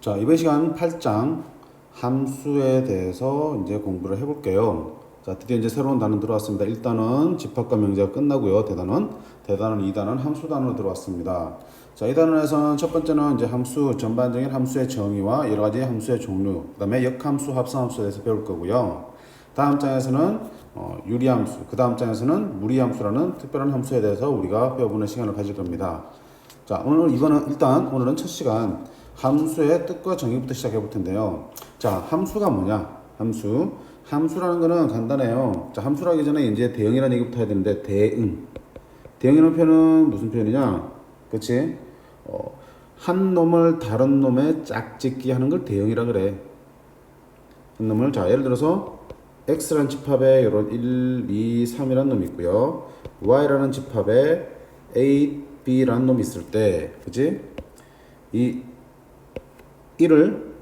자, 이번 시간 8장 함수에 대해서 이제 공부를 해볼게요. 자, 드디어 이제 새로운 단어 들어왔습니다. 1단원 집합과 명제가 끝나고요. 대단원, 2단원 함수 단어로 들어왔습니다. 자, 이 단원에서는 첫 번째는 이제 함수, 전반적인 함수의 정의와 여러 가지 함수의 종류, 그 다음에 역함수, 합성함수에 대해서 배울 거고요. 다음 장에서는 유리함수, 그 다음 장에서는 무리함수라는 특별한 함수에 대해서 우리가 배워보는 시간을 가질 겁니다. 자, 오늘은 첫 시간 함수의 뜻과 정의부터 시작해 볼 텐데요. 자, 함수가 뭐냐? 함수라는 거는 간단해요. 자, 함수라기 전에 이제 대응이라는 얘기부터 해야 되는데, 대응이라는 표현은 무슨 표현이냐? 그치? 한 놈을 다른 놈에 짝짓기 하는 걸 대응이라 그래. 한 놈을, 자, 예를 들어서 x라는 집합에 이런 1, 2, 3이라는 놈이 있고요. y라는 집합에 a, b라는 놈이 있을 때, 그치? 이 1을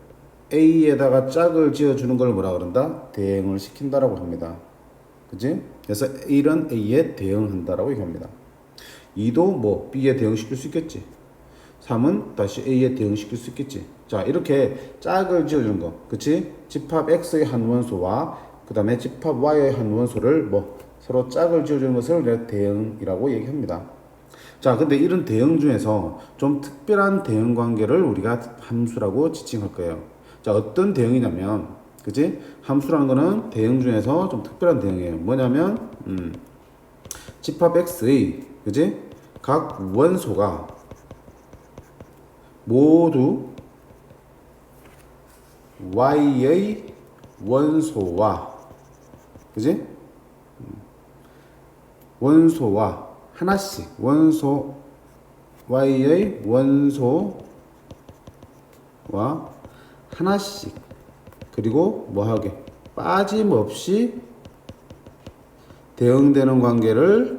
A에다가 짝을 지어주는 걸 뭐라 그런다? 대응을 시킨다라고 합니다. 그치? 그래서 1은 A에 대응한다라고 얘기합니다. 2도 뭐 B에 대응시킬 수 있겠지. 3은 다시 A에 대응시킬 수 있겠지. 자, 이렇게 짝을 지어주는 거. 그치? 집합 X의 한 원소와 그 다음에 집합 Y의 한 원소를 뭐 서로 짝을 지어주는 것을 대응이라고 얘기합니다. 자, 근데 이런 대응 중에서 좀 특별한 대응 관계를 우리가 함수라고 지칭할 거예요. 자, 어떤 대응이냐면, 그치? 함수라는 거는 대응 중에서 좀 특별한 대응이에요. 뭐냐면, 집합 X의, 그치? 각 원소가 모두 Y의 원소와, 그치? 원소와 하나씩 원소 y의 원소와 하나씩 그리고 뭐하게 빠짐없이 대응되는 관계를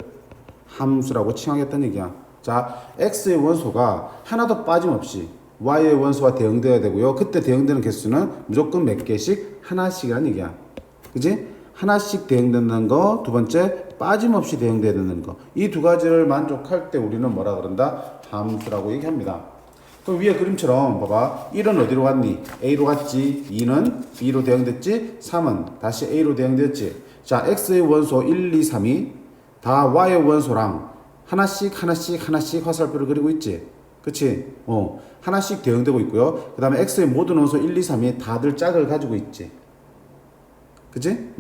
함수라고 칭하겠다는 얘기야. 자, x의 원소가 하나도 빠짐없이 y의 원소와 대응되어야 되고요. 그때 대응되는 개수는 무조건 몇 개씩 하나씩이라는 얘기야. 그지? 하나씩 대응된다는 거, 두 번째 빠짐없이 대응돼야 된다는 거. 이 두 가지를 만족할 때 우리는 뭐라 그런다? 함수라고 얘기합니다. 그럼 위에 그림처럼 봐봐. 1은 어디로 갔니? A로 갔지. 2는 B로 대응됐지. 3은 다시 A로 대응됐지. 자, X의 원소 1, 2, 3이 다 Y의 원소랑 하나씩 화살표를 그리고 있지. 그치? 하나씩 대응되고 있고요. 그 다음에 X의 모든 원소 1, 2, 3이 다들 짝을 가지고 있지. 그치?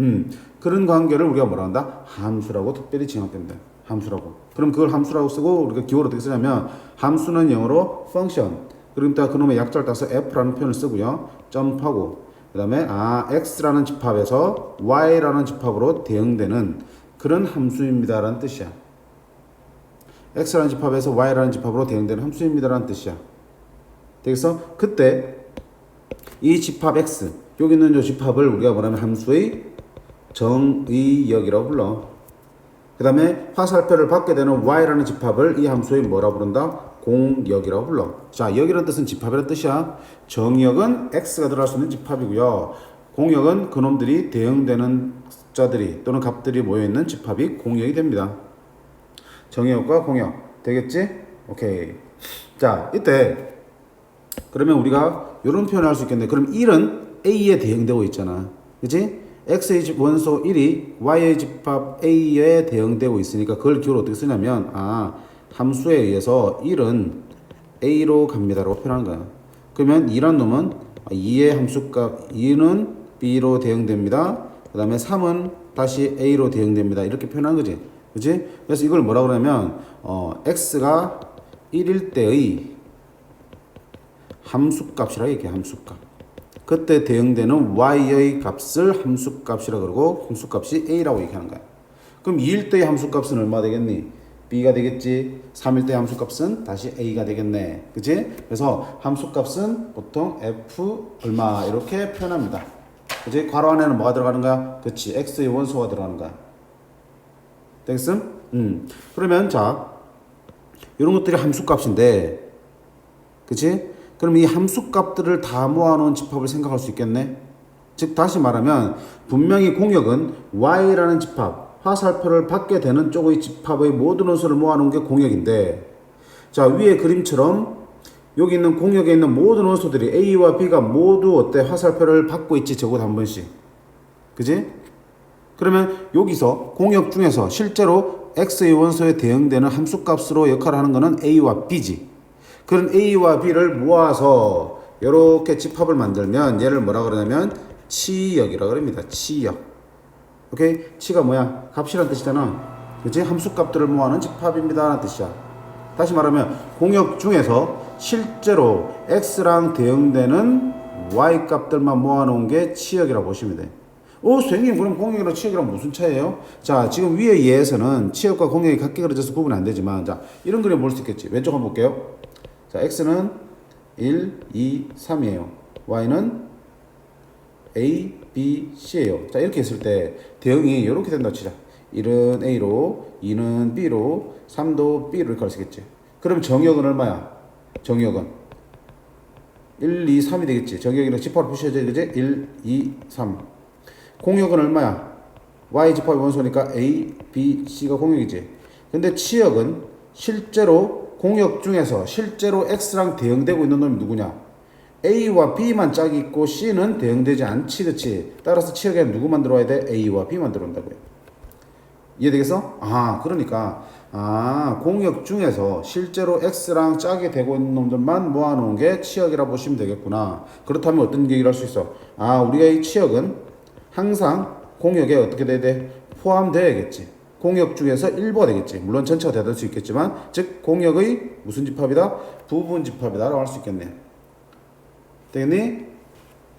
그런 관계를 우리가 뭐라 한다? 함수라고 특별히 칭할겁니다. 함수라고. 그럼 그걸 함수라고 쓰고 우리가 기호를 어떻게 쓰냐면 함수는 영어로 function. 그러니까 그놈의 약자를 따서 f라는 표현을 쓰고요. 점프하고 그 다음에 x라는 집합에서 y라는 집합으로 대응되는 그런 함수입니다라는 뜻이야. x라는 집합에서 y라는 집합으로 대응되는 함수입니다라는 뜻이야. 되겠어? 그때 이 집합 x 여기 있는 이 집합을 우리가 뭐냐면 함수의 정의역이라고 불러. 그 다음에 화살표를 받게 되는 y라는 집합을 이 함수의 뭐라고 부른다? 공역이라고 불러. 자, 역이라는 뜻은 집합이라는 뜻이야. 정역은 x가 들어갈 수 있는 집합이고요. 공역은 그놈들이 대응되는 숫자들이 또는 값들이 모여있는 집합이 공역이 됩니다. 정역과 공역 되겠지? 오케이. 자, 이때 그러면 우리가 이런 표현을 할 수 있겠네. 그럼 1은 A에 대응되고 있잖아. 그치? X의 원소 1이 Y의 집합 A에 대응되고 있으니까 그걸 기호로 어떻게 쓰냐면 함수에 의해서 1은 A로 갑니다라고 표현하는 거야. 그러면 2란 놈은 2의 함수값 2는 B로 대응됩니다. 그 다음에 3은 다시 A로 대응됩니다. 이렇게 표현한 거지. 그치? 그래서 이걸 뭐라 그러냐면 X가 1일 때의 함수값이라 얘기해. 함수값. 그때 대응되는 y의 값을 함수값이라 그러고 함수값이 a라고 얘기하는 거야. 그럼 2일 때의 함수값은 얼마 되겠니? b가 되겠지. 3일 때의 함수값은 다시 a가 되겠네. 그치? 그래서 함수값은 보통 f 얼마 이렇게 표현합니다. 그치? 괄호 안에는 뭐가 들어가는 거야? 그치? x의 원소가 들어가는 거야. 되겠음? 그러면 자 이런 것들이 함수값인데 그치? 그럼 이 함수값들을 다 모아놓은 집합을 생각할 수 있겠네. 즉 다시 말하면 분명히 공역은 y라는 집합 화살표를 받게 되는 쪽의 집합의 모든 원소를 모아놓은 게 공역인데 자 위에 그림처럼 여기 있는 공역에 있는 모든 원소들이 A와 B가 모두 어때? 화살표를 받고 있지. 적어도 한 번씩. 그지? 그러면 여기서 공역 중에서 실제로 X의 원소에 대응되는 함수값으로 역할을 하는 거는 A와 B지. 그런 A와 B를 모아서 이렇게 집합을 만들면 얘를 뭐라 그러냐면 치역이라 그럽니다. 치역. 오케이? 치가 뭐야? 값이란 뜻이잖아. 그치? 함수값들을 모아놓은 집합입니다. 라는 뜻이야. 다시 말하면 공역 중에서 실제로 X랑 대응되는 Y 값들만 모아놓은 게 치역이라고 보시면 돼. 선생님 그럼 공역이랑 치역이랑 무슨 차이예요? 자, 지금 위의 예에서는 치역과 공역이 같게 그려져서 구분이 안 되지만, 자, 이런 그림 볼 수 있겠지. 왼쪽 한번 볼게요. 자, X는 1, 2, 3이에요. Y는 A, B, C예요. 자, 이렇게 했을 때 대응이 이렇게 된다 치자. 1은 A로, 2는 B로, 3도 B로 이렇게 할 수 있겠지. 그럼 정역은 얼마야? 정역은 1, 2, 3이 되겠지. 정역이랑 집합을 푸셔야지, 그지? 1, 2, 3. 공역은 얼마야? Y 집합이 원소니까 A, B, C가 공역이지. 근데 치역은 실제로 공역 중에서 실제로 X랑 대응되고 있는 놈이 누구냐? A와 B만 짝이 있고 C는 대응되지 않지, 그치? 따라서 치역에는 누구만 들어와야 돼? A와 B만 들어온다고요. 이해되겠어? 그러니까 공역 중에서 실제로 X랑 짝이 되고 있는 놈들만 모아놓은 게 치역이라 보시면 되겠구나. 그렇다면 어떤 얘기를 할 수 있어? 우리가 이 치역은 항상 공역에 어떻게 돼야 돼? 포함되어야겠지. 공역 중에서 일부가 되겠지. 물론 전체가 될 수 있겠지만, 즉 공역의 무슨 집합이다? 부분 집합이다 라고 할 수 있겠네. 되겠니?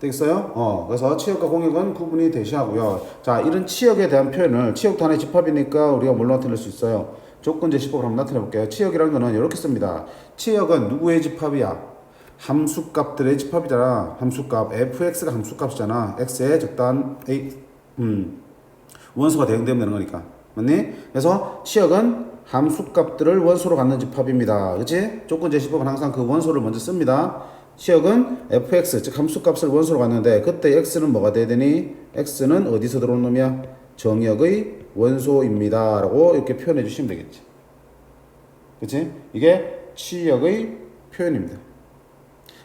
되겠어요? 그래서 치역과 공역은 구분이 되셔야하고요. 자, 이런 치역에 대한 표현을, 치역도 하나의 집합이니까 우리가 뭘로 나타낼 수 있어요? 조건제 집합을 한번 나타내 볼게요. 치역이라는 거는 이렇게 씁니다. 치역은 누구의 집합이야? 함수값들의 집합이잖아. 함수값 fx가 함수값이잖아. x의 적단 a 원소가 대응되면 되는 거니까. 맞니? 그래서 치역은 함수값들을 원소로 갖는 집합입니다. 그치? 조건제 집합은 항상 그 원소를 먼저 씁니다. 치역은 fx 즉 함수값을 원소로 갖는데 그때 x는 뭐가 돼야 되니? x는 어디서 들어오는 놈이야? 정역의 원소입니다 라고 이렇게 표현해 주시면 되겠지. 그치? 이게 치역의 표현입니다.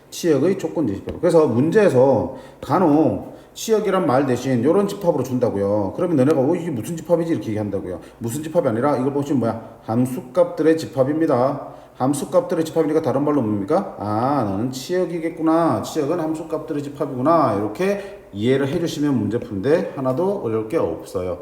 치역의 조건제 집합. 그래서 문제에서 간혹 치역이란 말 대신 이런 집합으로 준다고요. 그러면 너네가 이게 무슨 집합이지 이렇게 얘기한다고요. 무슨 집합이 아니라 이걸 보시면 뭐야? 함수값들의 집합입니다. 함수값들의 집합이니까 다른 말로 뭡니까? 너는 치역이겠구나. 치역은 함수값들의 집합이구나. 이렇게 이해를 해주시면 문제 푸는데 하나도 어려울 게 없어요.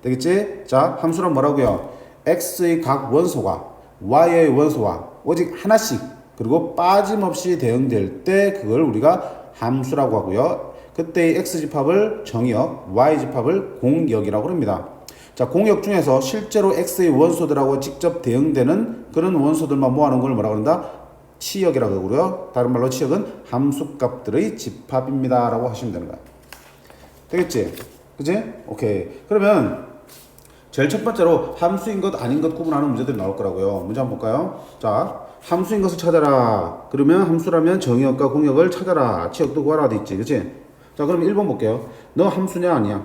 되겠지? 자, 함수란 뭐라고요? x의 각 원소가 y의 원소와 오직 하나씩 그리고 빠짐없이 대응될 때 그걸 우리가 함수라고 하고요. 그때의 x집합을 정역, y집합을 공역이라고 합니다. 자, 공역 중에서 실제로 x의 원소들하고 직접 대응되는 그런 원소들만 모아놓은 걸 뭐라고 한다? 치역이라고 하고요. 다른 말로 치역은 함수값들의 집합입니다 라고 하시면 되는 거야. 되겠지? 그치? 오케이. 그러면 제일 첫 번째로 함수인 것 아닌 것 구분하는 문제들이 나올 거라고요. 문제 한번 볼까요? 자, 함수인 것을 찾아라. 그러면 함수라면 정역과 공역을 찾아라. 치역도 구하라 돼 있지. 그치? 자, 그럼 1번 볼게요. 너 함수냐 아니야?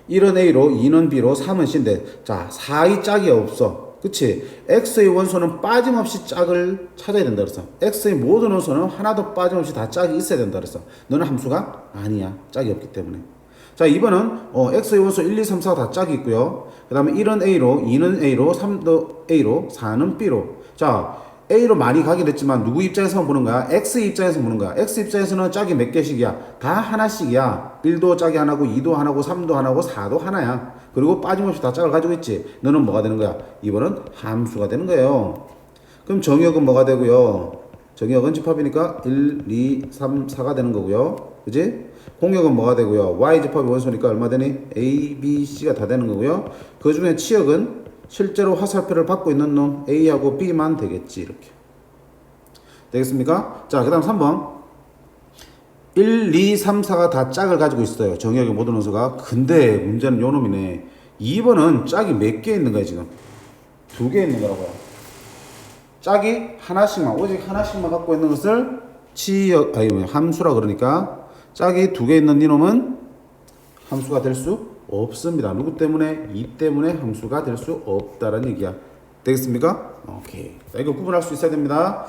1은 A로 2는 B로 3은 C인데 자, 4의 짝이 없어. 그치? X의 원소는 빠짐없이 짝을 찾아야 된다 그랬어. X의 모든 원소는 하나도 빠짐없이 다 짝이 있어야 된다 그랬어. 너는 함수가 아니야. 짝이 없기 때문에. 자, 2번은 X의 원소 1, 2, 3, 4가 다 짝이 있고요. 그 다음에 1은 A로 2는 A로 3도 A로 4는 B로. 자, A로 많이 가긴 했지만 누구 입장에서 보는 거야? X 입장에서 보는 거야. X 입장에서는 짝이 몇 개씩이야? 다 하나씩이야. 1도 짝이 하나고 2도 하나고 3도 하나고 4도 하나야. 그리고 빠짐없이 다 짝을 가지고 있지. 너는 뭐가 되는 거야? 2번은 함수가 되는 거예요. 그럼 정역은 뭐가 되고요? 정역은 집합이니까 1, 2, 3, 4가 되는 거고요. 그지? 공역은 뭐가 되고요? Y 집합이 원소니까 얼마 되니? A, B, C가 다 되는 거고요. 그 중에 치역은 실제로 화살표를 받고 있는 놈 A하고 B만 되겠지. 이렇게 되겠습니까? 자, 그 다음 3번 1, 2, 3, 4가 다 짝을 가지고 있어요. 정역의 모든 원소가. 근데 문제는 요 놈이네. 2번은 짝이 몇 개 있는 거야 지금? 2개 있는 거라고요. 짝이 하나씩만 오직 하나씩만 갖고 있는 것을 치역 함수라 그러니까 짝이 2개 있는 이놈은 함수가 될 수 없습니다. 누구 때문에? 2 때문에 함수가 될 수 없다라는 얘기야. 되겠습니까? 오케이. 자, 이거 구분할 수 있어야 됩니다.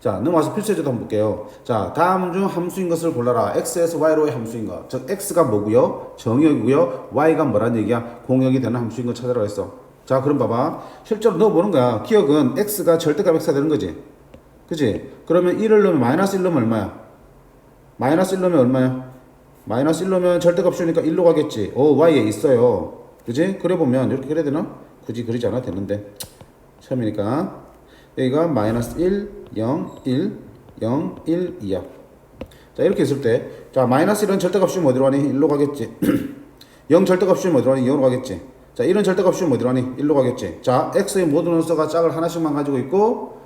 자, 넘어가서 필수제도 한번 볼게요. 자, 다음 중 함수인 것을 골라라. x에서 y로의 함수인 것. 즉, x가 뭐고요? 정역이고요. y가 뭐란 얘기야? 공역이 되는 함수인 걸 찾으라고 했어. 자, 그럼 봐봐. 실제로 넣어보는 거야. 기억은 x가 절대값 x가 되는 거지. 그치? 그러면 1을 넣으면 마이너스 1 넣으면 얼마야? 마이너스 1 넣으면 얼마야? 마이너스 1 넣으면 절대값 씌우니까 1로 가겠지. y에 있어요. 그치? 그려보면 이렇게 그려야 되나? 굳이 그리지 않아도 되는데. 처음이니까. 여기가 마이너스 1, 0, 1, 0, 1, 2야. 자, 이렇게 있을 때, 자, 마이너스 1은 절대값 씌우면 어디로 가니? 1로 가겠지. 0 절대값 씌우면 어디로 가니? 0으로 가겠지. 자, 1은 절대값 씌우면 어디로 가니? 1로 가겠지. 자, x의 모든 원소가 짝을 하나씩만 가지고 있고,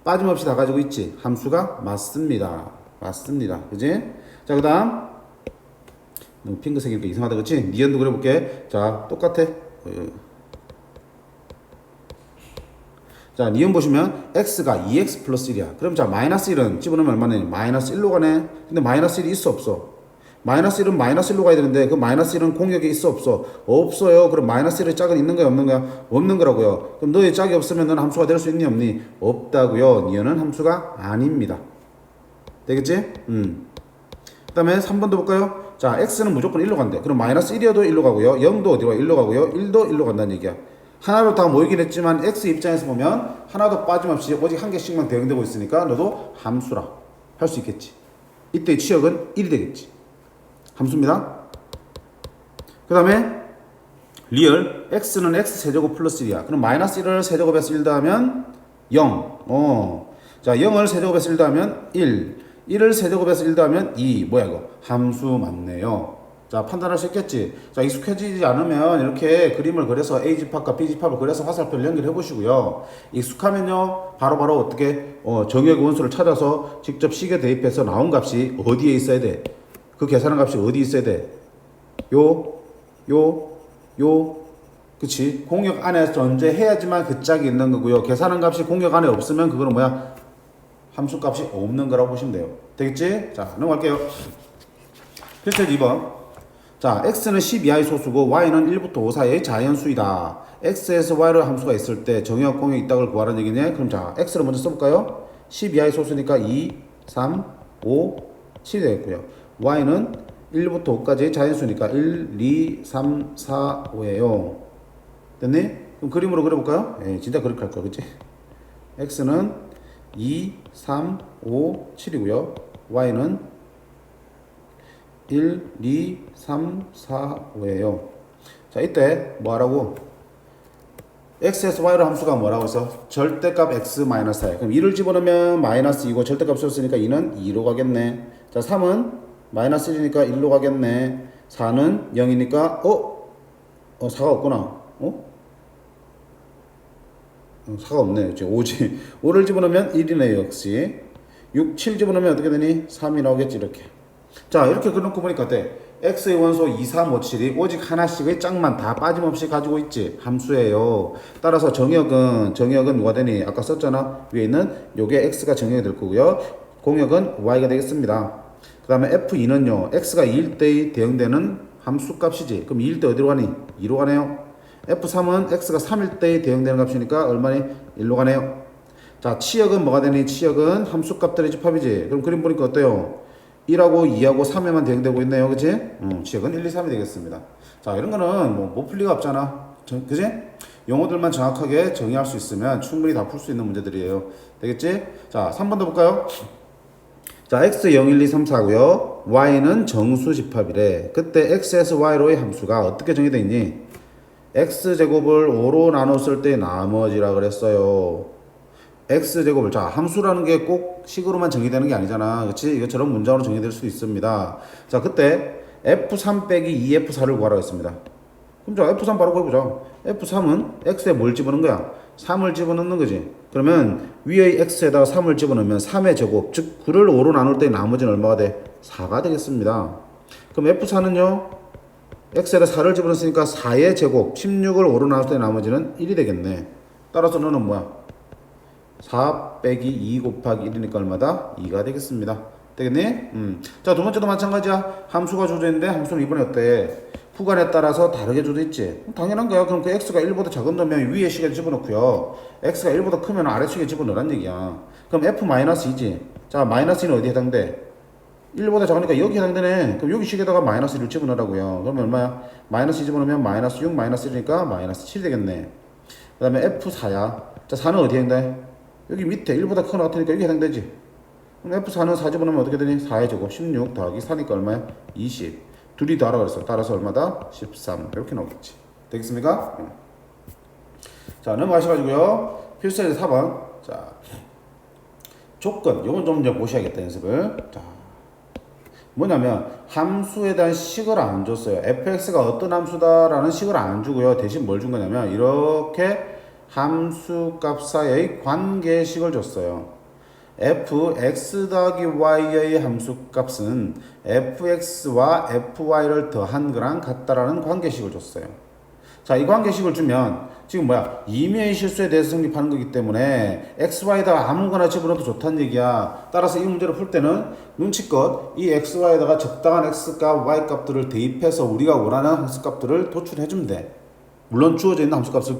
빠짐없이 다 가지고 있지. 함수가 맞습니다. 맞습니다. 그지? 자, 그 다음. 너무 핑크색이니까 이상하다. 그치? 니은도 그려볼게. 자, 똑같아. 자, 니은 보시면 x가 2x 플러스 1이야. 그럼 자, 마이너스 1은 집어넣으면 얼마나 마이너스 1로 가네. 근데 마이너스 1이 있어 없어? 마이너스 1은 마이너스 1로 가야 되는데 그 마이너스 1은 공역에 있어 없어? 없어요. 그럼 마이너스 1의 짝은 있는 거야 없는 거야? 없는 거라고요. 그럼 너의 짝이 없으면 너는 함수가 될 수 있니 없니? 없다고요. 니은은 함수가 아닙니다. 되겠지? 그 다음에 3번도 볼까요? 자, x는 무조건 1로 간대. 그럼 마이너스 1이어도 1로 가고요. 0도 어디로 가? 1로 가고요. 1도 1로 간다는 얘기야. 하나로 다 모이긴 했지만 x 입장에서 보면 하나도 빠짐없이 오직 한 개씩만 대응되고 있으니까 너도 함수라 할 수 있겠지. 이때의 취역은 1이 되겠지. 함수입니다. 그 다음에 리얼 x는 x 세제곱 플러스 1이야. 그럼 마이너스 1을 세제곱해서 1 더하면 0. 자, 0을 세제곱해서 1 더하면 1. 1을 세제곱해서 1 더하면 2. 뭐야 이거? 함수 맞네요. 자, 판단할 수 있겠지. 자, 익숙해지지 않으면 이렇게 그림을 그려서 A집합과 B집합을 그려서 화살표를 연결해 보시고요. 익숙하면요, 바로바로 어떻게 정의의 원소를 찾아서 직접 식에 대입해서 나온 값이 어디에 있어야 돼? 그 계산한 값이 어디 있어야 돼? 그치? 공역 안에 존재해야지만 그 짝이 있는 거고요. 계산한 값이 공역 안에 없으면 그거는 뭐야? 함수 값이 없는 거라고 보시면 돼요. 되겠지? 자, 넘어갈게요. 필수 2번. 자, x는 10 이하의 소수고 y는 1부터 5 사이의 자연수이다. x에서 y로 함수가 있을 때 정의역 공역 이딱을 구하라는 얘기네. 그럼 자, x를 먼저 써볼까요? 10 이하의 소수니까 2, 3, 5, 7이 되겠고요. y는 1부터 5까지의 자연수니까 1, 2, 3, 4, 5예요. 됐니? 그럼 그림으로 그려볼까요? 예, 진짜 그렇게 할 거야, 그치? x는 2, 3, 5, 7이고요. y는 1, 2, 3, 4, 5예요. 자, 이때 뭐 하라고? x에서 y로 함수가 뭐라고 해서 절대값 x 마이너스 4. 그럼 2를 집어넣으면 마이너스 2고 절대값 썼으니까 2는 2로 가겠네. 자, 3은 마이너스 1이니까 1로 가겠네. 4는 0이니까 4가 없구나. 4가 없네. 이제 5지. 5를 집어넣으면 1이네요, 역시. 6, 7 집어넣으면 어떻게 되니? 3이 나오겠지, 이렇게. 자, 이렇게 그려놓고 보니까 어때? x의 원소 2, 3, 5, 7이 오직 하나씩의 짝만 다 빠짐없이 가지고 있지. 함수예요. 따라서 정역은 누가 되니? 아까 썼잖아. 위에 있는 요게 x가 정역이 될 거고요. 공역은 y가 되겠습니다. 그 다음에 f2는요. x가 2일 때의 대응되는 함수 값이지. 그럼 2일 때 어디로 가니? 2로 가네요. f3은 x가 3일 때의 대응되는 값이니까 얼마니? 1로 가네요. 자, 치역은 뭐가 되니? 치역은 함수 값들의 집합이지. 그럼 그림 보니까 어때요? 1하고 2하고 3에만 대응되고 있네요. 그치? 치역은 1, 2, 3이 되겠습니다. 자, 이런 거는 못 풀 리가 없잖아. 그치? 용어들만 정확하게 정의할 수 있으면 충분히 다 풀 수 있는 문제들이에요. 되겠지? 자, 3번 더 볼까요? 자, x 0, 1, 2, 3, 4고요. y는 정수 집합이래. 그때 x에서 y로의 함수가 어떻게 정의되어 있니? x제곱을 5로 나눴을 때 나머지라 그랬어요. x제곱을, 자, 함수라는 게 꼭 식으로만 정의되는 게 아니잖아. 그치? 이것처럼 문장으로 정의될 수도 있습니다. 자, 그때 f3 빼기 2f4를 구하라고 했습니다. 그럼 자, f3 바로 구해보자. f3은 x에 뭘 집어넣는 거야? 3을 집어넣는 거지. 그러면 위의 x에다가 3을 집어넣으면 3의 제곱, 즉 9를 5로 나눌 때 나머지는 얼마가 돼? 4가 되겠습니다. 그럼 f4는요? x에다 4를 집어넣었으니까 4의 제곱, 16을 5로 나눌 때 나머지는 1이 되겠네. 따라서 너는 뭐야? 4 빼기 2 곱하기 1이니까 얼마다? 2가 되겠습니다. 되겠니? 자, 두 번째도 마찬가지야. 함수가 주어져 있는데 함수는 이번에 어때? 구간에 따라서 다르게 주어져 있지. 당연한 거야. 그럼 그 x가 1보다 작은다면 위에 식에 집어넣고요. x가 1보다 크면 아래식에 집어넣으란 얘기야. 그럼 f-2지. 자, 마이너스 2는 어디에 해당돼? 1보다 작으니까 여기 해당되네. 그럼 여기 식에다가 마이너스 1을 집어넣으라고요. 그러면 얼마야? 마이너스 2 집어넣으면 마이너스 6, 마이너스 1이니까 마이너스 7이 되겠네. 그 다음에 F4야. 자, 4는 어디에 해당돼? 여기 밑에 1보다 큰 것 같으니까 여기 해당되지. 그럼 F4는 4 집어넣으면 어떻게 되니? 4의 제곱 16 더하기 4니까 얼마야? 20. 둘이 더하라 그랬어. 따라서 얼마다? 13. 이렇게 나오겠지. 되겠습니까? 자, 넘어가셔가지고요. 필수에서 4번. 자, 조건. 요건 좀 이제 보셔야겠다, 연습을. 자, 뭐냐면 함수에 대한 식을 안 줬어요. fx가 어떤 함수다라는 식을 안 주고요. 대신 뭘 준 거냐면 이렇게 함수 값 사이의 관계식을 줬어요. fx 더하기 y의 함수 값은 fx와 fy를 더한 거랑 같다라는 관계식을 줬어요. 자, 이 관계식을 주면 지금 뭐야? 임의의 실수에 대해서 성립하는 거기 때문에 xy에다가 아무거나 집어넣어도 좋다는 얘기야. 따라서 이 문제를 풀 때는 눈치껏 이 xy에다가 적당한 x값, y값들을 대입해서 우리가 원하는 함수값들을 도출해주면 돼. 물론 주어져 있는 함수값을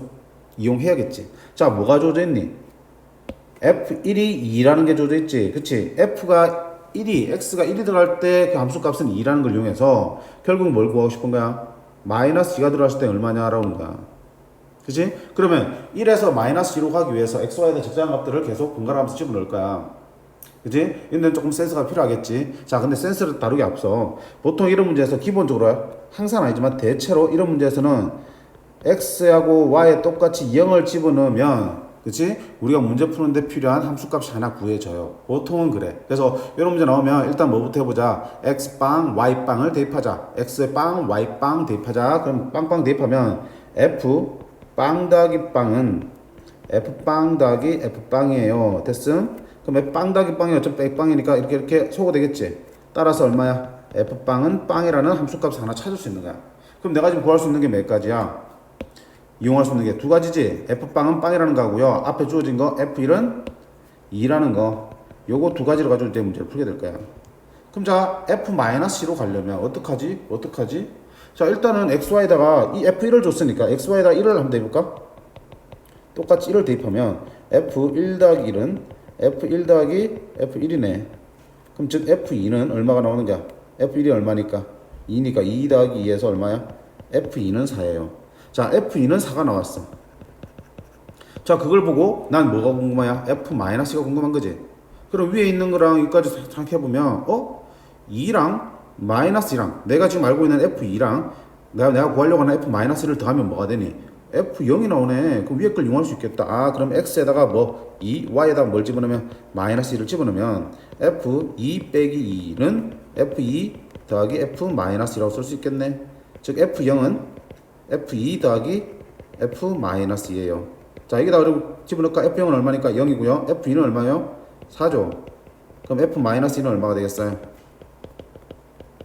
이용해야겠지. 자, 뭐가 주어져 있니? f1이 2라는 게 주어져 있지. 그치? f가 1이, x가 1이 들어갈 때 그 함수값은 2라는 걸 이용해서 결국 뭘 구하고 싶은 거야? 마이너스 2가 들어갔을 때 얼마냐라고 하는 거야. 그치? 그러면 1에서 마이너스 2로 가기 위해서 xy에다 적정한 값들을 계속 번갈아가면서 집어넣을 거야. 그치? 이런 데는 조금 센스가 필요하겠지. 자, 근데 센스를 다루기 앞서 보통 이런 문제에서 기본적으로 항상 아니지만 대체로 이런 문제에서는 x하고 y에 똑같이 0을 집어넣으면 그치? 우리가 문제 푸는데 필요한 함수값이 하나 구해져요. 보통은 그래. 그래서 이런 문제 나오면 일단 뭐부터 해보자. x빵, y빵을 대입하자. x빵, y빵 대입하자. 그럼 빵빵 대입하면 f빵 더하기 빵은 f빵 더하기 f빵이에요. 됐음? 그럼 f빵 더하기 빵이 어차피 백빵이니까 이렇게 소거 되겠지? 따라서 얼마야? f빵은 빵이라는 함수값을 하나 찾을 수 있는 거야. 그럼 내가 지금 구할 수 있는 게 몇 가지야? 이용할 수 있는 게 두 가지지. f빵은 빵이라는 거고요. 앞에 주어진 거 f1은 2라는 거. 요거 두 가지를 가지고 이제 문제를 풀게 될 거야. 그럼 자, f-c로 가려면 어떡하지? 자, 일단은 xy에다가 이 f1을 줬으니까 xy에다가 1을 한번 대입할까? 똑같이 1을 대입하면 f1 더하기 1은 f1 더하기 f1이네. 그럼 즉 f2는 얼마가 나오는 거야? f1이 얼마니까? 2니까 2 더하기 2에서 얼마야? f2는 4예요. 자, F2는 4가 나왔어. 자, 그걸 보고 난 뭐가 궁금하냐? F-가 궁금한 거지. 그럼 위에 있는 거랑 여기까지 생각해보면 2랑 마이너스 2랑 내가 지금 알고 있는 F2랑 내가 구하려고 하는 F-를 더하면 뭐가 되니? F0이 나오네. 그럼 위에 걸 이용할 수 있겠다. 아, 그럼 X에다가 2, Y에다가 뭘 집어넣으면 마이너스 2를 집어넣으면 F2 빼기 2는 F2 더하기 F-라고 쓸 수 있겠네. 즉 F0은 F2 더하기 F-2예요. 자, 여기다 집어넣을까? F0은 얼마니까? 0이고요. F2는 얼마요? 4죠. 그럼 F-2는 얼마가 되겠어요?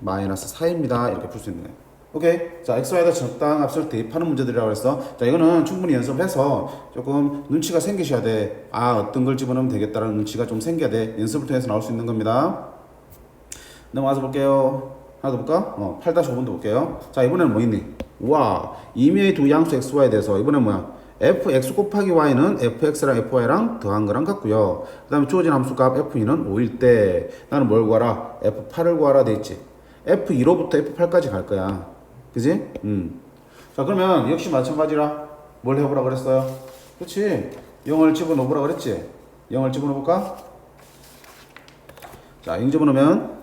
마이너스 4입니다. 이렇게 풀 수 있네. 오케이. 자, XY에다 적당한 값을 대입하는 문제들이라고 했어. 자, 이거는 충분히 연습해서 조금 눈치가 생기셔야 돼. 아, 어떤 걸 집어넣으면 되겠다라는 눈치가 좀 생겨야 돼. 연습을 통해서 나올 수 있는 겁니다. 넘어가서 볼게요. 하나 더 볼까? 8-5번도 볼게요. 자, 이번에는 뭐 있니? 와, 임의의 두 양수 xy에 대해서 이번엔 뭐야? fx 곱하기 y는 fx랑 fy랑 더한 거랑 같고요. 그 다음에 주어진 함수값 f2는 5일 때 나는 뭘 구하라? f8을 구하라 돼 있지. f2로부터 f8까지 갈 거야. 그지? 자, 그러면 역시 마찬가지라 뭘 해보라 그랬어요? 그치? 0을 집어넣어보라 그랬지? 0을 집어넣어볼까? 자, 0 집어넣으면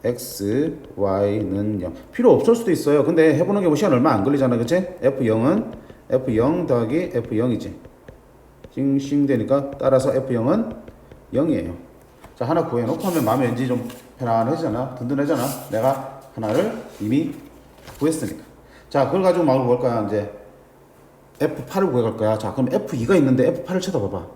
x, y는 0. 필요 없을 수도 있어요. 근데 해보는 게 뭐 시간 얼마 안 걸리잖아. 그치? f0은 f0 더하기 f0이지. 싱싱 되니까 따라서 f0은 0이에요. 자, 하나 구해놓고 하면 마음이 왠지 좀 편안해지잖아. 든든해잖아. 내가 하나를 이미 구했으니까. 자, 그걸 가지고 마음을 볼 거야. 이제 f8을 구해갈 거야. 자, 그럼 f2가 있는데 f8을 쳐다봐봐.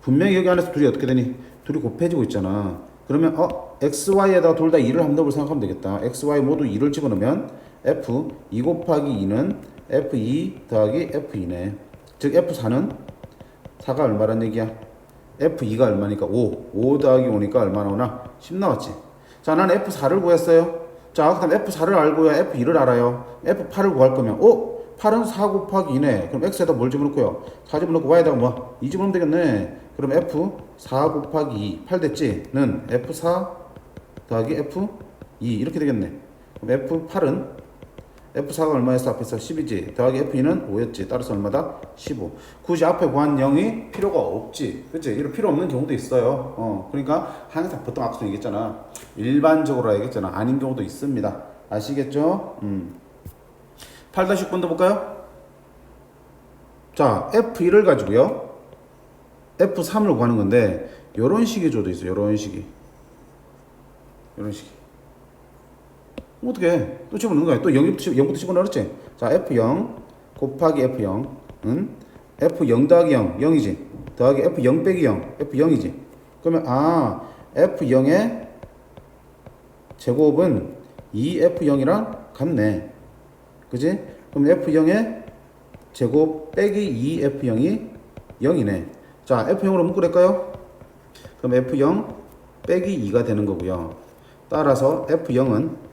분명히 여기 안에서 둘이 어떻게 되니? 둘이 곱해지고 있잖아. 그러면 xy에다가 둘 다 2를 한번 넣어볼 생각하면 되겠다. xy 모두 2를 집어넣으면 f2 곱하기 2는 f2 더하기 f2네. 즉 f4는 4가 얼마란 얘기야? f2가 얼마니까 5 더하기 5니까 얼마 나오나? 10 나왔지. 자, 나는 F4를 구했어요. 자, 그 다음 F4를 알고요. F2를 알아요. F8을 구할 거면, 8은 4 곱하기 2네. 그럼 X에다 뭘 집어넣고요? 4 집어넣고 Y에다가 뭐? 2 집어넣으면 되겠네. 그럼 F4 곱하기 2, 8 됐지? 는 F4 더하기 F2 이렇게 되겠네. 그럼 F8은 F4가 얼마였어? 앞에서 10이지. 더하기 F2는 5였지. 따라서 얼마다? 15. 굳이 앞에 구한 0이 필요가 없지. 그치? 이런 필요 없는 경우도 있어요. 그러니까 항상 보통 앞서 얘기했잖아. 일반적으로 얘기했잖아. 아닌 경우도 있습니다. 아시겠죠? 8-9번도 볼까요? 자, F1을 가지고요. F3을 구하는 건데, 요런 식이 줘도 있어요. 요런 식이. 요런 식이. 어떻게 또 집어넣는 거야. 또 0부터 집어넣었지. 자, F0 곱하기 F0은 F0 더하기 0, 0이지. 더하기 F0 빼기 0, F0이지. 그러면 F0의 제곱은 2F0이랑 같네. 그지? 그럼 F0의 제곱 빼기 2F0이 0이네. 자, F0으로 묶으랄까요? 그럼 F0 빼기 2가 되는 거고요. 따라서 F0은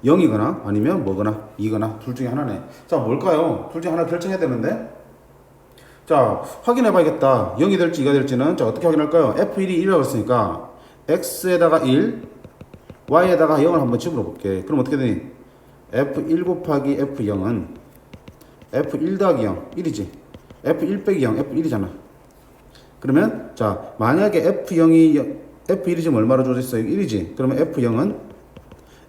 0이거나 아니면 뭐거나 2거나 둘 중에 하나네. 자, 뭘까요? 둘 중에 하나 결정해야 되는데. 자, 확인해 봐야겠다. 0이 될지 2가 될지는. 자, 어떻게 확인할까요? F1이 1이라고 했으니까 X에다가 1, Y에다가 0을 한번 집어넣어 볼게. 그럼 어떻게 되니? F1 곱하기 F0은 F1 더하기 0, 1이지. F1 빼기 0, F1이잖아. 그러면 자, 만약에 F1이 지금 얼마로 주어졌어요? 1이지. 그러면 F0은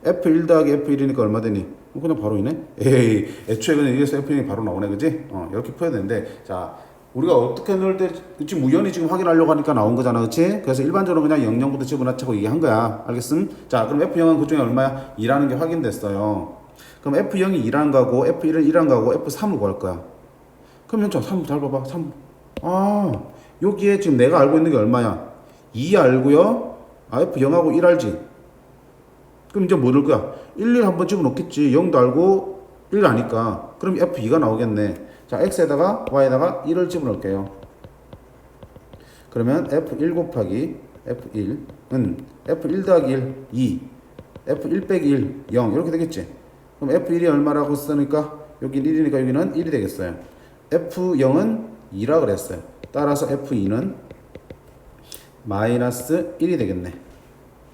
F1 더하기 F1이니까 얼마 되니? 그냥 바로 이네? 에이, 애초에 그냥 여기서 F0이 바로 나오네, 그지? 이렇게 풀어야 되는데, 자, 우리가 어떻게 넣을 때, 지금 우연히 지금 확인하려고 하니까 나온 거잖아, 그치? 그래서 일반적으로 그냥 00부터 집어넣자고 얘기한 거야. 알겠음? 자, 그럼 F0은 그 중에 얼마야? 2라는 게 확인됐어요. 그럼 F0이 2란 거고, F1은 1란 거고, F3을 구할 거야. 그러면 자, 3 잘 봐봐. 3. 여기에 지금 내가 알고 있는 게 얼마야? 2 알고요. F0하고 1 알지? 그럼 이제 뭐 넣을 거야? 1 한번 집어넣겠지. 0도 알고 1 아니까. 그럼 F2가 나오겠네. 자, X에다가 Y에다가 1을 집어넣을게요. 그러면 F1 곱하기 F1은 F1 더하기 1, 2. F1 빼기 1, 0. 이렇게 되겠지. 그럼 F1이 얼마라고 쓰니까 여기 1이니까 여기는 1이 되겠어요. F0은 2라 그랬어요. 따라서 F2는 마이너스 1이 되겠네.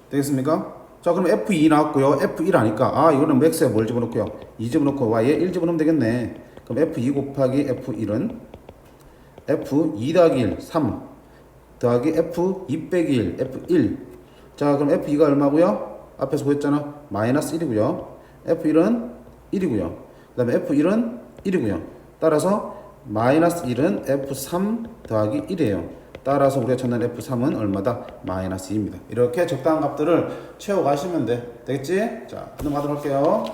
되겠습니까? 자, 그럼 F2 나왔고요. F1 하니까 이거는 X에 뭘 집어넣고요? 2 집어넣고 Y에 1 집어넣으면 되겠네. 그럼 F2 곱하기 F1은 F2 더하기 1, 3 더하기 F2 빼기 1, F1. 자, 그럼 F2가 얼마고요? 앞에서 보였잖아. 마이너스 1이고요. F1은 1이고요. 그 다음에 F1은 1이고요. 따라서 마이너스 1은 F3 더하기 1이에요. 따라서 우리가 찾는 F3은 얼마다? 마이너스 2입니다. 이렇게 적당한 값들을 채워가시면 돼. 되겠지? 자, 넘어가도록 할게요.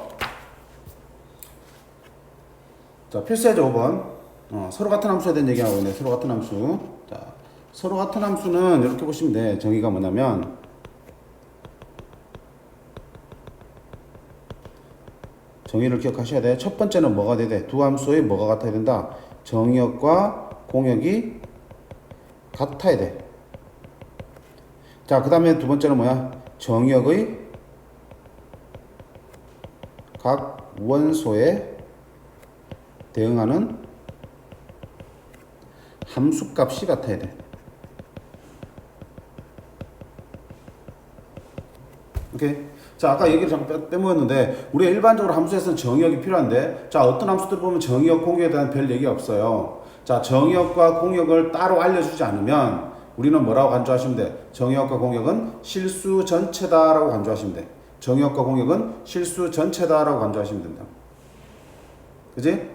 자, 필수예제 5번. 서로 같은 함수에 대한 얘기하고 있네. 서로 같은 함수. 자, 서로 같은 함수는 이렇게 보시면 돼. 정의가 뭐냐면, 정의를 기억하셔야 돼. 첫 번째는 뭐가 돼야 돼? 두 함수의 뭐가 같아야 된다? 정의역과 공역이 같아야 돼. 자, 그 다음에 두 번째는 뭐야? 정의역의 각 원소에 대응하는 함수값이 같아야 돼. 오케이? 자, 아까 얘기를 잠깐 빼먹었는데 우리가 일반적으로 함수에서는 정의역이 필요한데, 자, 어떤 함수들 보면 정의역, 공역에 대한 별 얘기 없어요. 자, 정의역과 공역을 따로 알려주지 않으면 우리는 뭐라고 간주하시면 돼? 정의역과 공역은 실수 전체다라고 간주하시면 돼. 정의역과 공역은 실수 전체다라고 간주하시면 된다. 그지?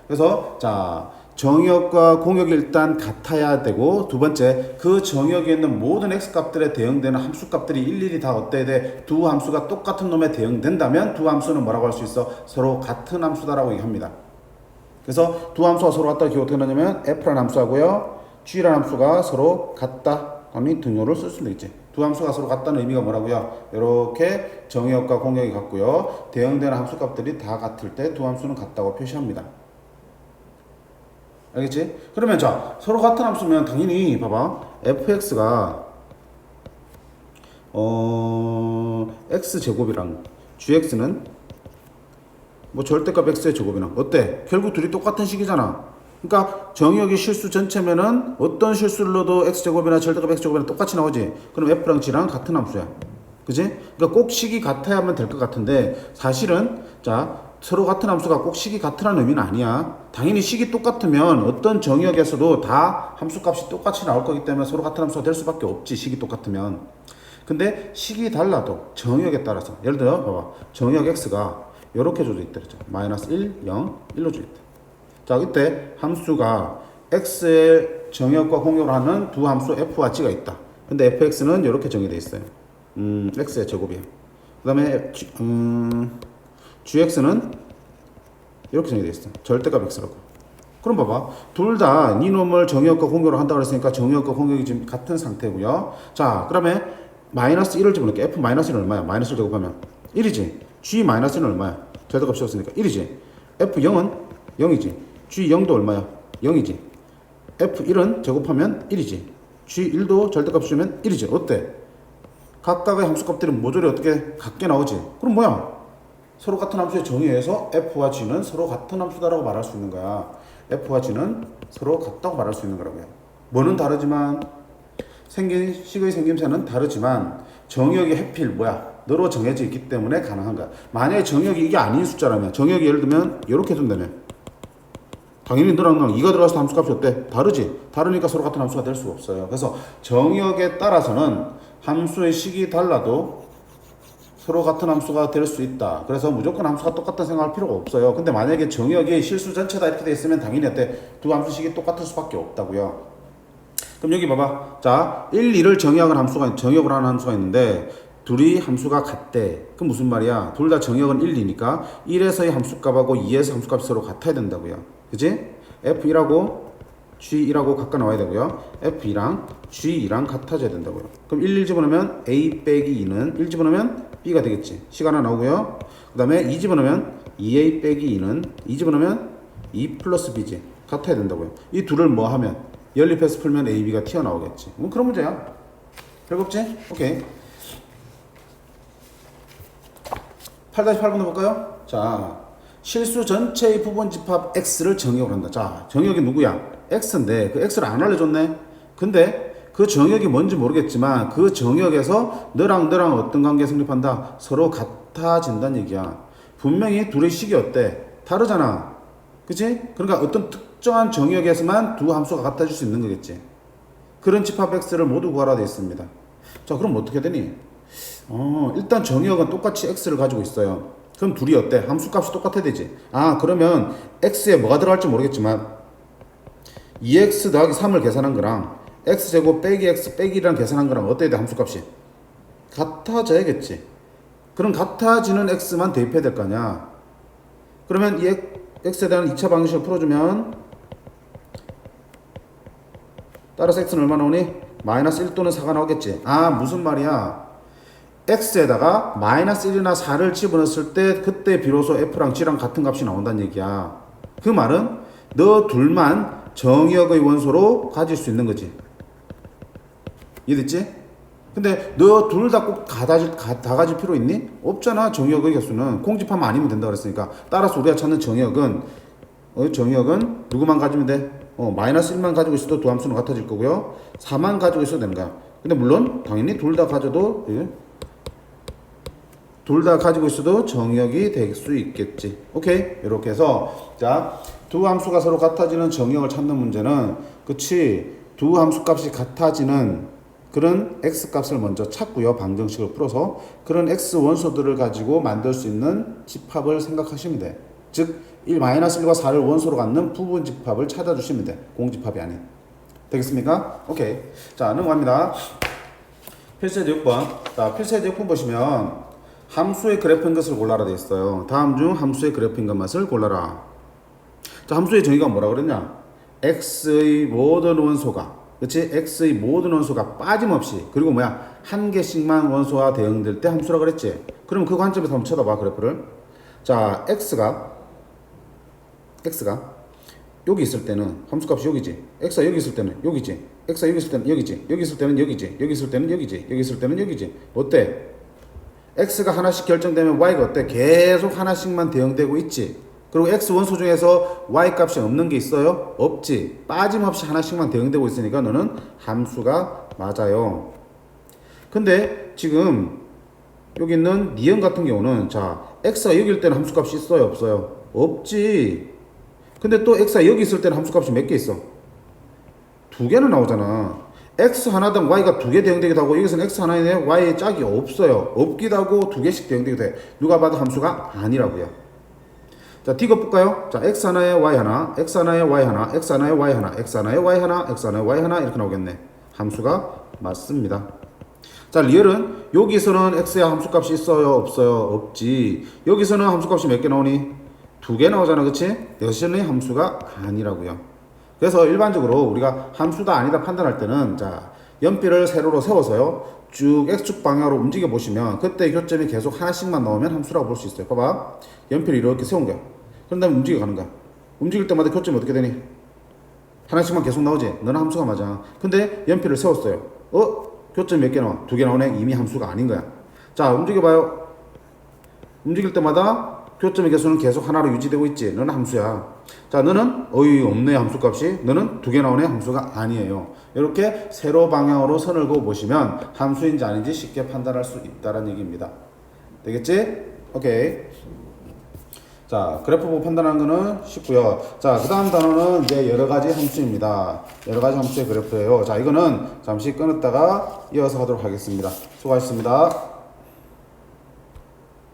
그래서 자, 정의역과 공역이 일단 같아야 되고, 두 번째, 그 정의역에 있는 모든 x값들에 대응되는 함수값들이 일일이 다 어때야 돼? 두 함수가 똑같은 놈에 대응된다면 두 함수는 뭐라고 할 수 있어? 서로 같은 함수다라고 얘기합니다. 그래서 두 함수가 서로 같다. 기억 어떻게 하냐면 f라는 함수하고요, g라는 함수가 서로 같다. 아니 등호를 쓸 수도 있지. 두 함수가 서로 같다는 의미가 뭐라고요? 이렇게 정의역과 공역이 같고요, 대응되는 함수값들이 다 같을 때 두 함수는 같다고 표시합니다. 알겠지? 그러면 자, 서로 같은 함수면 당연히 봐봐, fx가 x제곱이랑 gx는 뭐 절대값 x의 제곱이랑 어때? 결국 둘이 똑같은 식이잖아. 그러니까 정의역의 실수 전체면은 어떤 실수를 넣어도 x제곱이나 절대값 x제곱이랑 똑같이 나오지. 그럼 f랑 g랑 같은 함수야. 그지? 그러니까 꼭 식이 같아야만 될 것 같은데 사실은 자 서로 같은 함수가 꼭 식이 같으라는 의미는 아니야. 당연히 식이 똑같으면 어떤 정의역에서도 다 함수값이 똑같이 나올 거기 때문에 서로 같은 함수가 될 수밖에 없지. 식이 똑같으면. 근데 식이 달라도 정의역에 따라서 예를 들어 봐봐. 정의역 x가 이렇게 줘져 있다 그랬죠. 마이너스 1, 0, 1로 줘져 있다. 자 이때 함수가 x의 정의역과 공역을 하는 두 함수 f와 g가 있다. 근데 fx는 이렇게 정의되어 있어요. x의 제곱이야. 그 다음에 gx는 이렇게 정의되어 있어. 절대값 x라고. 그럼 봐봐. 둘 다 니놈을 정의역과 공역으로 한다고 했으니까 정의역과 공역이 지금 같은 상태고요. 자 그러면 마이너스 1을 집어넣을게. f 마이너스 1은 얼마야? 마이너스 1 제곱하면 1이지. g 마이너스 1은 얼마야? 절대값 씌웠으니까 1이지. f0은 0이지. g0도 얼마야? 0이지. f1은 제곱하면 1이지. g1도 절대값 씌우면 1이지. 어때? 각각의 함수값들이 모조리 어떻게 같게 나오지? 그럼 뭐야? 서로 같은 함수의 정의에서 f와 g는 서로 같은 함수다라고 말할 수 있는 거야. f와 g는 서로 같다고 말할 수 있는 거라고요. 뭐는 다르지만 식의 생김새는 다르지만 정의역이 해필 뭐야? 너로 정해져 있기 때문에 가능한 거야. 만약에 정의역이 이게 아닌 숫자라면 정의역이 예를 들면 이렇게 둔다면 당연히 너랑 나랑 2가 들어가서 함수값이 어때? 다르지? 다르니까 서로 같은 함수가 될 수가 없어요. 그래서 정의역에 따라서는 함수의 식이 달라도 서로 같은 함수가 될 수 있다. 그래서 무조건 함수가 똑같다 생각할 필요가 없어요. 근데 만약에 정의역이 실수 전체다 이렇게 돼 있으면 당연히 어때? 두 함수식이 똑같을 수밖에 없다고요. 그럼 여기 봐봐. 자, 1, 2를 정의역을 하는 함수가 있는데 둘이 함수가 같대. 그 무슨 말이야? 둘 다 정의역은 1, 2니까 1에서의 함수값하고 2에서 함수값이 서로 같아야 된다고요. 그지? F1하고 G1하고 각각 나와야 되고요. F2랑 G2랑 같아져야 된다고요. 그럼 1 집어넣으면 A 빼기 2는 1 집어넣으면 B가 되겠지. C가 하나 나오고요. 그 다음에 2 집어넣으면 2A 빼기 2는 2 집어넣으면 2 플러스 B지. 같아야 된다고요. 이 둘을 뭐 하면? 연립해서 풀면 A, B가 튀어나오겠지. 그런 문제야. 별거 없지? 오케이. 8-8번도 볼까요? 자, 실수 전체의 부분집합 X를 정의역으로 한다. 자, 정의역이 누구야? X인데 그 X를 안 알려줬네? 근데 그 정의역이 뭔지 모르겠지만 그 정의역에서 너랑 어떤 관계 성립한다? 서로 같아진다는 얘기야. 분명히 둘의 식이 어때? 다르잖아. 그치? 그러니까 어떤 특정한 정의역에서만 두 함수가 같아질 수 있는 거겠지. 그런 집합 X를 모두 구하라 되어 있습니다. 자, 그럼 어떻게 되니? 일단 정의역은 똑같이 x를 가지고 있어요. 그럼 둘이 어때? 함수값이 똑같아야 되지. 그러면 x에 뭐가 들어갈지 모르겠지만 2x 더하기 3을 계산한 거랑 x제곱 빼기 x 빼기 1이랑 계산한 거랑 어때야 돼? 함수값이 같아져야겠지. 그럼 같아지는 x만 대입해야 될 거 아니야. 그러면 이 x에 대한 2차 방정식을 풀어주면 따라서 x는 얼마 나오니? 마이너스 1 또는 4가 나오겠지. 무슨 말이야? x에다가 마이너스 1이나 4를 집어넣었을 때 그때 비로소 f랑 g랑 같은 값이 나온다는 얘기야. 그 말은 너 둘만 정의역의 원소로 가질 수 있는 거지. 이해됐지? 근데 너 둘 다 꼭 다 가질 필요 있니? 없잖아. 정의역의 개수는 공집하면 아니면 된다 그랬으니까. 따라서 우리가 찾는 정의역은 누구만 가지면 돼? 마이너스 1만 가지고 있어도 두 함수는 같아질 거고요. 4만 가지고 있어도 되는 거야. 근데 물론 당연히 둘 다 가져도 둘 다 가지고 있어도 정의역이 될 수 있겠지. 오케이? 이렇게 해서 자, 두 함수가 서로 같아지는 정의역을 찾는 문제는 그치? 두 함수값이 같아지는 그런 x값을 먼저 찾고요. 방정식을 풀어서 그런 x 원소들을 가지고 만들 수 있는 집합을 생각하시면 돼. 즉 1-1과 4를 원소로 갖는 부분 집합을 찾아주시면 돼. 공집합이 아닌. 되겠습니까? 오케이. 자, 넘어갑니다. 필수예제 6번. 자, 필수예제 6번 보시면 함수의 그래프인 것을 골라라 되어 있어요. 다음 중 함수의 그래프인 것을 골라라. 자, 함수의 정의가 뭐라 그랬냐? x의 모든 원소가, 그치? x의 모든 원소가 빠짐없이, 그리고 뭐야? 한 개씩만 원소와 대응될 때 함수라 그랬지? 그럼 그 관점에서 한번 쳐다봐, 그래프를. 자, x가 여기 있을 때는 함수값이 여기지. x가 여기 있을 때는 여기지. x가 여기 있을 때는 여기지, 여기 있을 때는 여기지, 여기 있을 때는 여기지, 여기 있을 때는 여기지. 어때? x가 하나씩 결정되면 y가 어때? 계속 하나씩만 대응되고 있지. 그리고 x 원소 중에서 y 값이 없는 게 있어요? 없지. 빠짐없이 하나씩만 대응되고 있으니까 너는 함수가 맞아요. 근데 지금 여기 있는 니은 같은 경우는 자 x가 여기일 때는 함수값이 있어요? 없어요? 없지. 근데 또 x가 여기 있을 때는 함수값이 몇 개 있어? 두 개는 나오잖아. x 하나당 y가 두 개 대응되기도 하고 여기서는 x 하나에 y의 짝이 없어요. 없기도 하고 두 개씩 대응되기도 해. 누가 봐도 함수가 아니라고요. 자, D급 볼까요? 자, x 하나에 y 하나, x 하나에 y 하나, x 하나에 y 하나, x 하나에 y 하나, x 하나에 y 하나 이렇게 나오겠네. 함수가 맞습니다. 자, 리얼은 여기서는 x의 함수값이 있어요? 없어요? 없지. 여기서는 함수값이 몇 개 나오니? 두 개 나오잖아. 그치? 여전히 함수가 아니라고요. 그래서 일반적으로 우리가 함수다 아니다 판단할 때는 자, 연필을 세로로 세워서요. 쭉 x축 방향으로 움직여 보시면 그때 교점이 계속 하나씩만 나오면 함수라고 볼 수 있어요. 봐봐. 연필을 이렇게 세운 거야. 그런 다음에 움직여 가는 거야. 움직일 때마다 교점이 어떻게 되니? 하나씩만 계속 나오지? 너는 함수가 맞아. 근데 연필을 세웠어요. 교점이 몇 개 나와? 두 개 나오네? 이미 함수가 아닌 거야. 자, 움직여봐요. 움직일 때마다 교점의 개수는 계속 하나로 유지되고 있지. 너는 함수야. 자, 너는 없네 함수값이. 너는 두 개 나오네 함수가 아니에요. 이렇게 세로 방향으로 선을 그어 보시면 함수인지 아닌지 쉽게 판단할 수 있다는 얘기입니다. 되겠지? 오케이. 자, 그래프 보고 판단하는 거는 쉽고요. 자, 그 다음 단어는 이제 여러 가지 함수입니다. 여러 가지 함수의 그래프예요. 자, 이거는 잠시 끊었다가 이어서 하도록 하겠습니다. 수고하셨습니다.